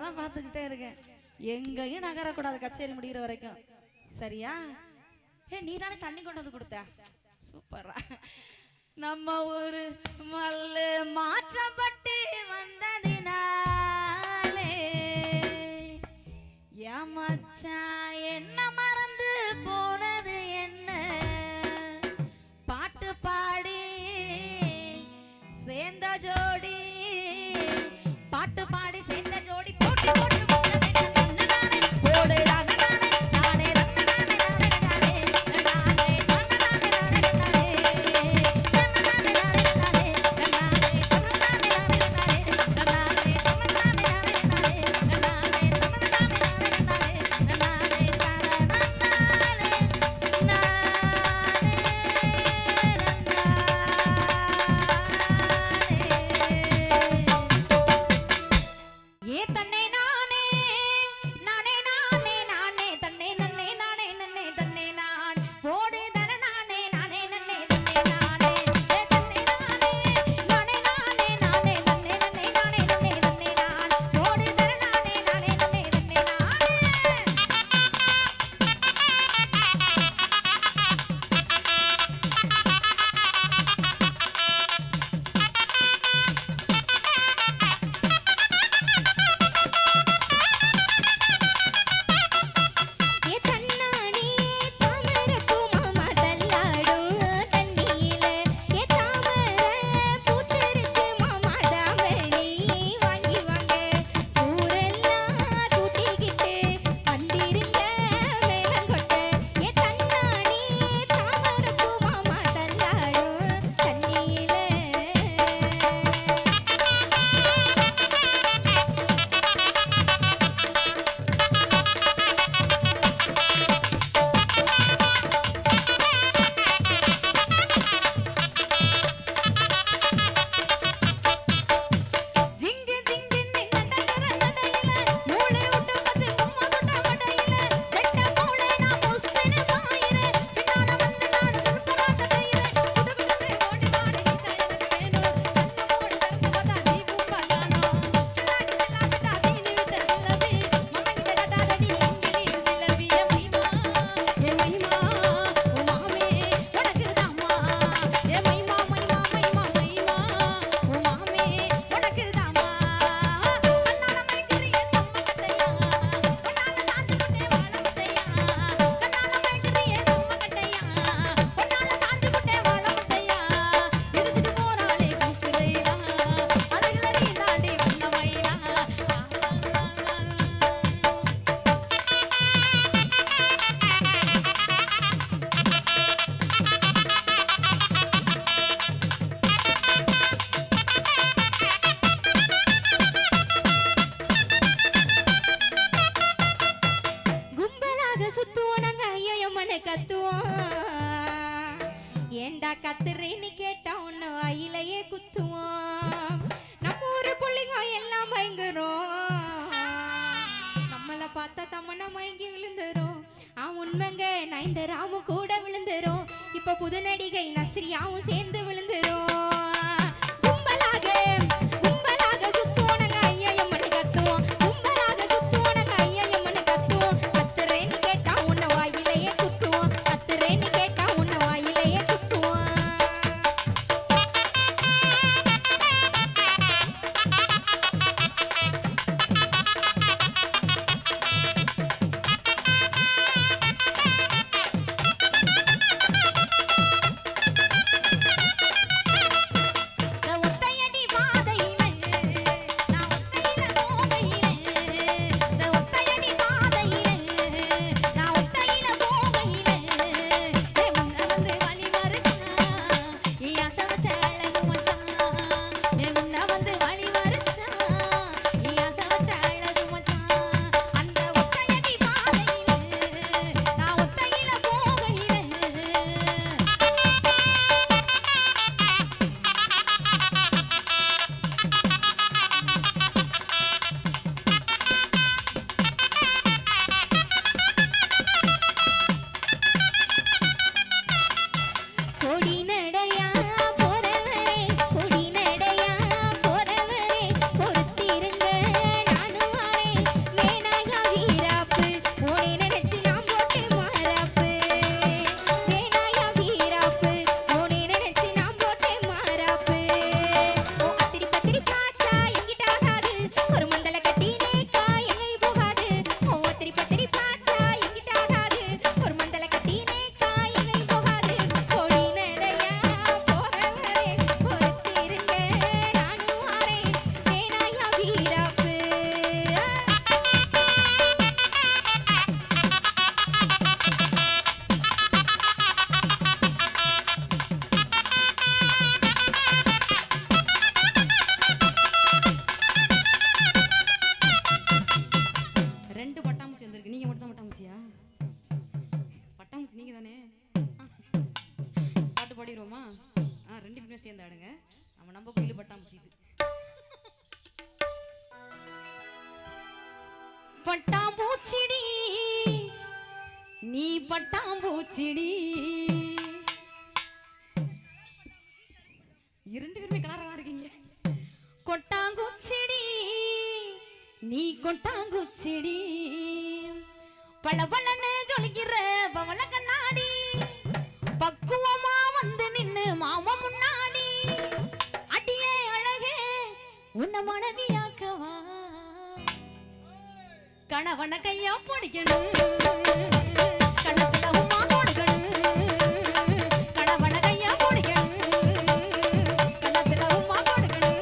தான் பார்த்துக்கிட்டே இருக்கேன். எங்கேயும் நகரக்கூடாது கச்சேரி முடிகிற வரைக்கும். சரியா? நீ தானே தண்ணி கொண்டு வந்து கொடுத்த. சூப்பரா. நம்ம ஊரு மல்லு மாச்சப்பட்டு வந்ததினாலே என் மச்சான் என்ன மறந்து போனது என்ன? பாட்டு பாடி சேர்ந்த ஜோடி, பாட்டு பாடி சேர்ந்த ஜோடி போட்டு போட்டு ஏண்டா கத்துறேன்னு கேட்டா உன்னை வாயிலையே குத்துவோம். நம்ம ஊரு புள்ளிங்க எல்லாம் பயங்கரம், நம்மளை பார்த்தா தம்மன மயங்கி விழுந்துரும். உண்மைங்க நயன்தாராவும் கூட விழுந்துரும். இப்ப புது நடிகை நஸ்ரியாவும் சேர்ந்து விழுந்துரும். பட்டாம்பூச்சிடி நீ பட்டாம்பூச்சிடி. இரண்டு பேருமே கலரா இருக்கீங்க. கொட்டாங்குச்சிடி நீ கொட்டாங்குச்சிடி பளபளன்னு ஜொலிக்கிற பவள கண்ணாடி பக்குவமா வந்து நின்னு மாமா முன்னாடி அடியே அழகே உன்ன மனைவியாக்கவா கணவன கையா பிடிக்கணும் கணத்துல உமா கொடுக்கணும் கணவன கையா பிடிக்கணும் கணத்துல உமா கொடுக்கணும்.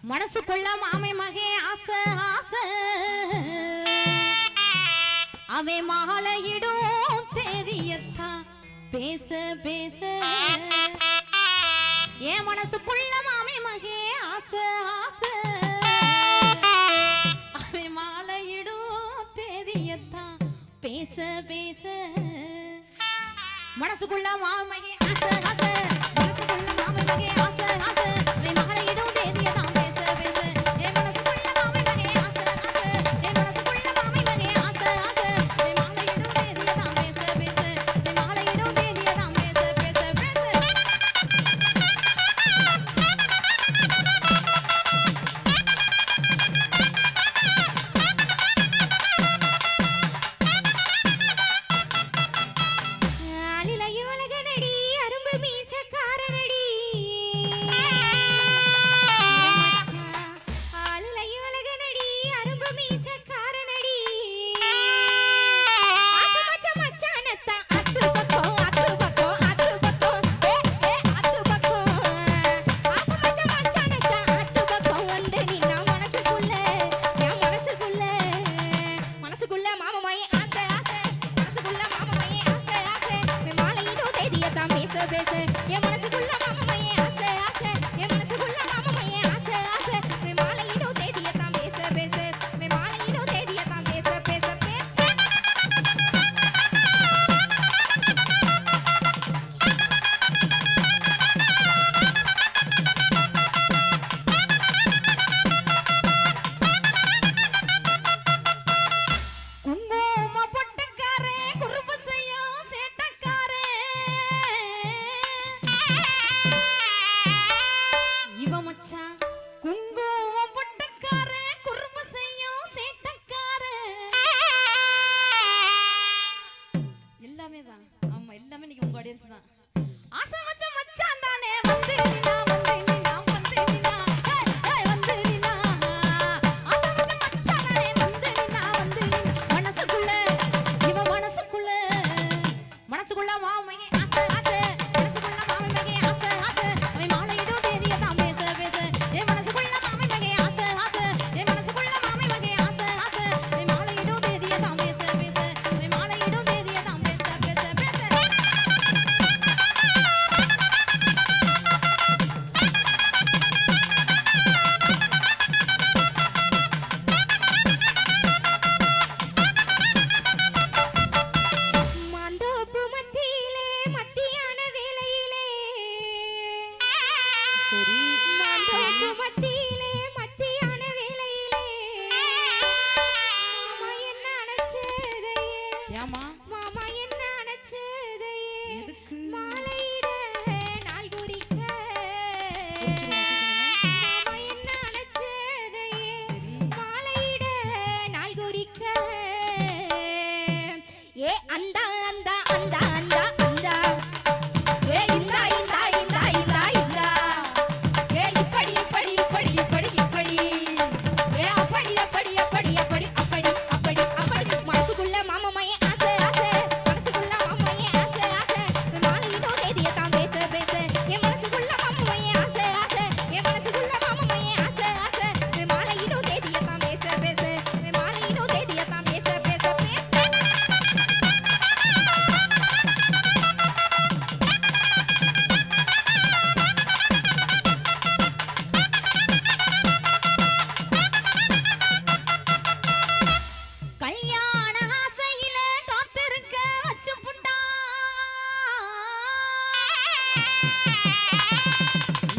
மனசுக்குள்ள மாமை மகே ஆசை ஆசை அவே மாலையிடும் தேதியத்தான் பேச பேச என் மனசுக்குள்ள மாமை மகே ஆசை ஆசை அவே மாலையிடும் தேதியத்தான் பேச பேச மனசுக்குள்ள மாமை மகே ஆசை ஆசை மனசுக்குள்ள மாமை மகே ஆசை ஆசை அவே மாலையிடும் அலிலையும் அழகனடி ஏமா மாமா என்ன அணைச்சதே மாலையிட நாள் குறிக்க மாமா என்ன அணைச்சதே மாலையிட நாள் குறிக்க ஏ அந்த அந்த அந்த அந்த அந்த ஏ இந்த இந்த இந்த இந்த இந்த ஏ இப்படி இப்படி இப்படி இப்படி இப்படி ஏ அப்படி அப்படி அப்படி அப்படி அப்படி அப்படி அப்படி மனசுக்குள்ள மாமாமையே ஆசை ஆசை மனசுக்குள்ள மாமாமையே ஆசை ஆசை மாலையிடோ தேதியை தான் பேச பேச என் மனசுக்குள்ள மாமாமையே ஆசை ஆசை என் மனசுக்குள்ள மாமாமையே ஆசை ஆசை மாலையிடோ தேதியை தான் பேச பேச மாலையிடோ தேதியை தான் பேச பேச பேச கல்யாண ஆசையில காத்திருக்க வச்சு புட்டா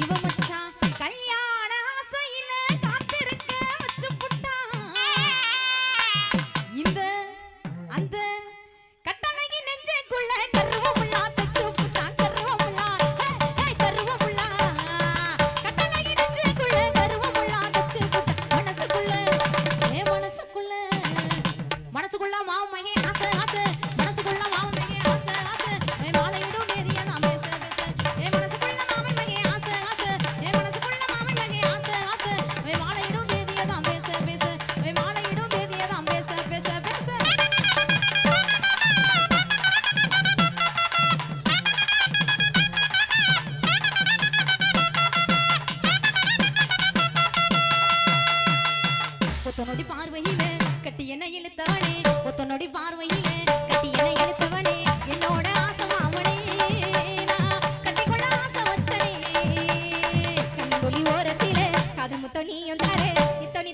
இவ மச்சான் கல்யாண ஆசையில காத்திருக்க வச்சு புட்டா இந்த அந்த கட்டழகி நெஞ்சுக்குள்ள கருவமுள்ளா தச்சு புட்டா கருவமுள்ளா கருவமுள்ளா கட்டழகி நெஞ்சுக்குள்ள கருவமுள்ளா தச்சு புட்டா மனசுக்குள்ள மனசுக்குள்ள மாமமையே ஆசை ஆசை மனசுக்குள்ள மாமமையே ஆசை ஆசை மாலையிடும் தேதியை தான் பேச பேச மனசுக்குள்ள மாமமையே ஆசை ஆசை மனசுக்குள்ள மாமமையே ஆசை ஆசை மாலையிடும் தேதியை தான் பேச பேச மாலையிடும் தேதியை தான் பேச பேச பேச ஒத்தனோடி பார்வையில கட்டி என்ன இழுத்தவனே ஒத்தனோடி பார்வையில கட்டி என்ன இழுத்தவனே என்னோட ஆசை மாமனே நான் கட்டிக்கொள்ள ஆசை வச்சனே கண்ணொலி ஓரத்தில காது முத்தம் நீயும் தாரே இத்தனி